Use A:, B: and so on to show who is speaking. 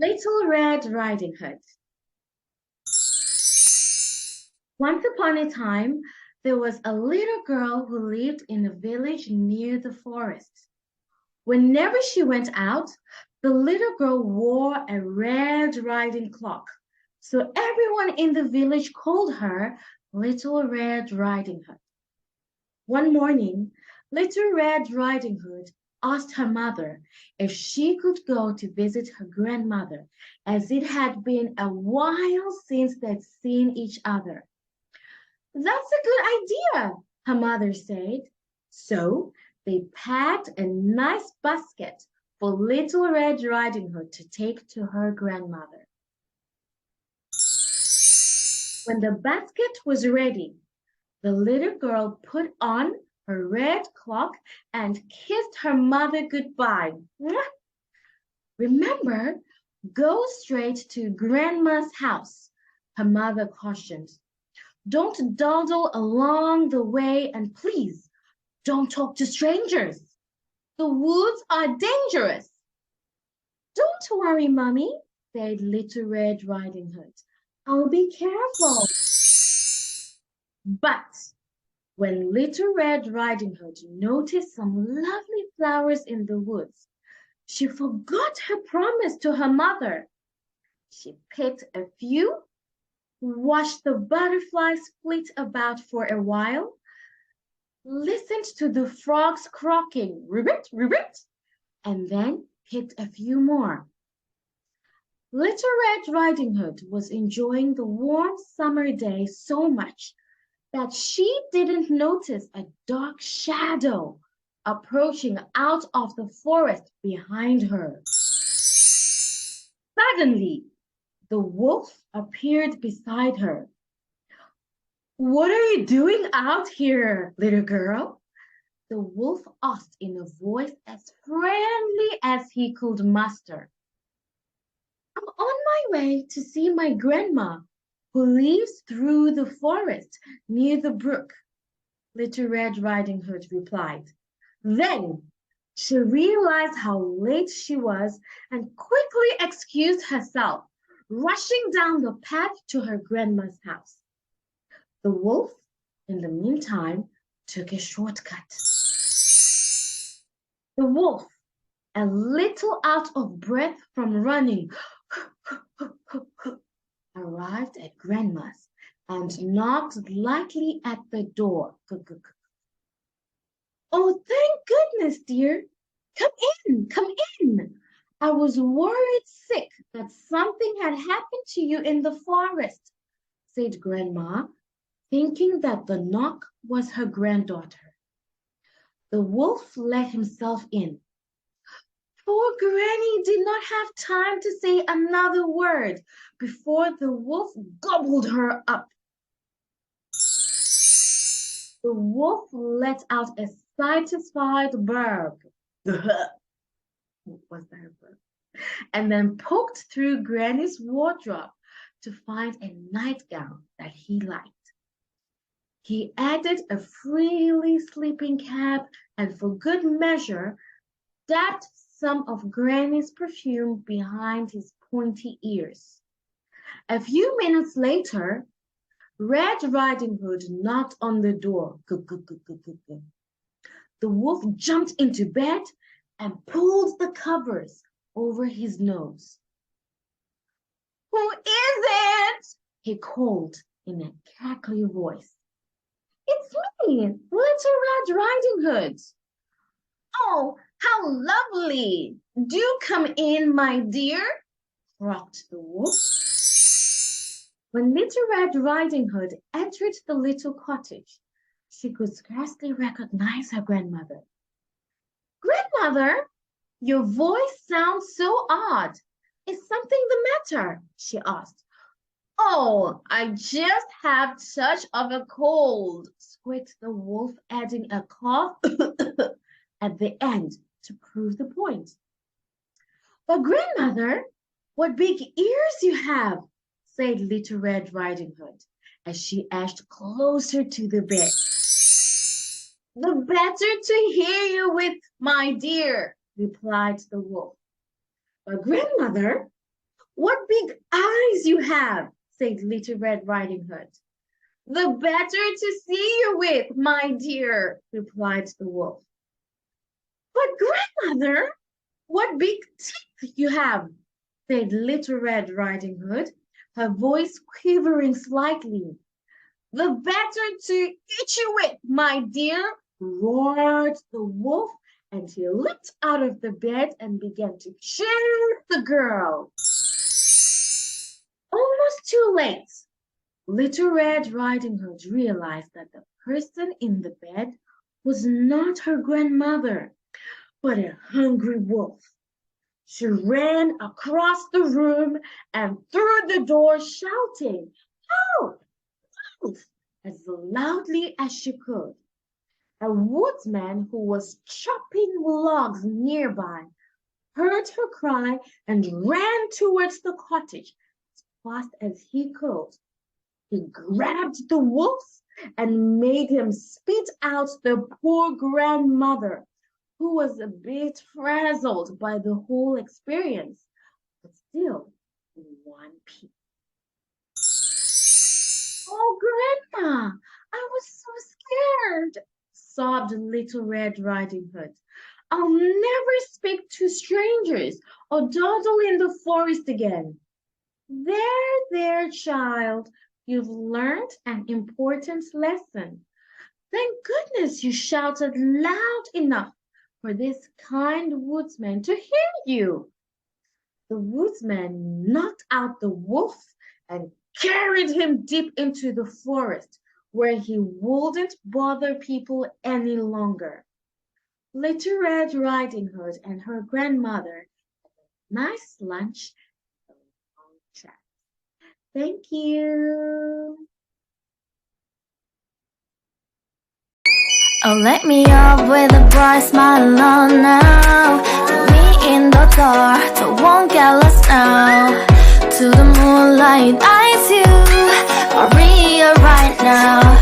A: Little Red Riding Hood. Once upon a time, there was a little girl who lived in a village near the forest. Whenever she went out, the little girl wore a red riding cloak. So everyone in the village called her Little Red Riding Hood. One morning, Little Red Riding Hood asked her mother if she could go to visit her grandmother, as it had been a while since they'd seen each other. That's a good idea, her mother said. So they packed a nice basket for Little Red Riding Hood to take to her grandmother. When the basket was ready, the little girl put on her red cloak and kissed her mother goodbye. Remember, go straight to Grandma's house, her mother cautioned. Don't dawdle along the way, and please don't talk to strangers. The woods are dangerous. Don't worry, Mommy, said Little Red Riding Hood. I'll be careful. But when Little Red Riding Hood noticed some lovely flowers in the woods, she forgot her promise to her mother. She picked a few, watched the butterflies flit about for a while, listened to the frogs croaking, ribbit, ribbit, and then picked a few more. Little Red Riding Hood was enjoying the warm summer day so much that she didn't notice a dark shadow approaching out of the forest behind her. Suddenly, the wolf appeared beside her. What are you doing out here, little girl? The wolf asked in a voice as friendly as he could muster. I'm on my way to see my grandma, who lives through the forest near the brook, Little Red Riding Hood replied. Then she realized how late she was and quickly excused herself, rushing down the path to her grandma's house. The wolf, in the meantime, took a shortcut. The wolf, a little out of breath from running, arrived at Grandma's and knocked lightly at the door. Oh, thank goodness, dear. Come in, come in. I was worried sick that something had happened to you in the forest, said Grandma, thinking that the knock was her granddaughter. The wolf let himself in. Poor Granny did not have time to say another word before the wolf gobbled her up. The wolf let out a satisfied burp. Was that a burp? And then poked through Granny's wardrobe to find a nightgown that he liked. He added a frilly sleeping cap and for good measure dabbed some of Granny's perfume behind his pointy ears. A few minutes later, Red Riding Hood knocked on the door. The wolf jumped into bed and pulled the covers over his nose. Who is it? He called in a cackly voice. It's me, Little Red Riding Hood. Oh, how lovely! Do come in, my dear, croaked the wolf. When Little Red Riding Hood entered the little cottage, she could scarcely recognize her grandmother. Grandmother, your voice sounds so odd. Is something the matter? She asked. Oh, I just have such of a cold, squeaked the wolf, adding a cough at the end to prove the point. But grandmother, what big ears you have, said Little Red Riding Hood as she edged closer to the bed. The better to hear you with, my dear, replied the wolf. But grandmother, What big eyes you have, said Little Red Riding Hood. The better to see you with, my dear, replied the wolf. But grandmother, what big teeth you have, said Little Red Riding Hood, her voice quivering slightly. The better to eat you with, my dear, roared the wolf, and he leaped out of the bed and began to chase the girl. Almost too late. Little Red Riding Hood realized that the person in the bed was not her grandmother, but a hungry wolf. She ran across the room and through the door, shouting, "Help! Help!" as loudly as she could. A woodsman who was chopping logs nearby heard her cry and ran towards the cottage as fast as he could. He grabbed the wolf and made him spit out the poor grandmother, who was a bit frazzled by the whole experience, but still in one piece. Oh, Grandma, I was so scared, sobbed Little Red Riding Hood. I'll never speak to strangers or dawdle in the forest again. There, child, you've learned an important lesson. Thank goodness you shouted loud enough for this kind woodsman to hear you. The woodsman knocked out the wolf and carried him deep into the forest, where he wouldn't bother people any longer. Little Red Riding Hood and her grandmother had a nice lunch and a long chat. Thank you.
B: Oh, let me up with a bright smile on now. Put me in the dark, so won't get lost now. To the moonlight, eyes you, Maria right now.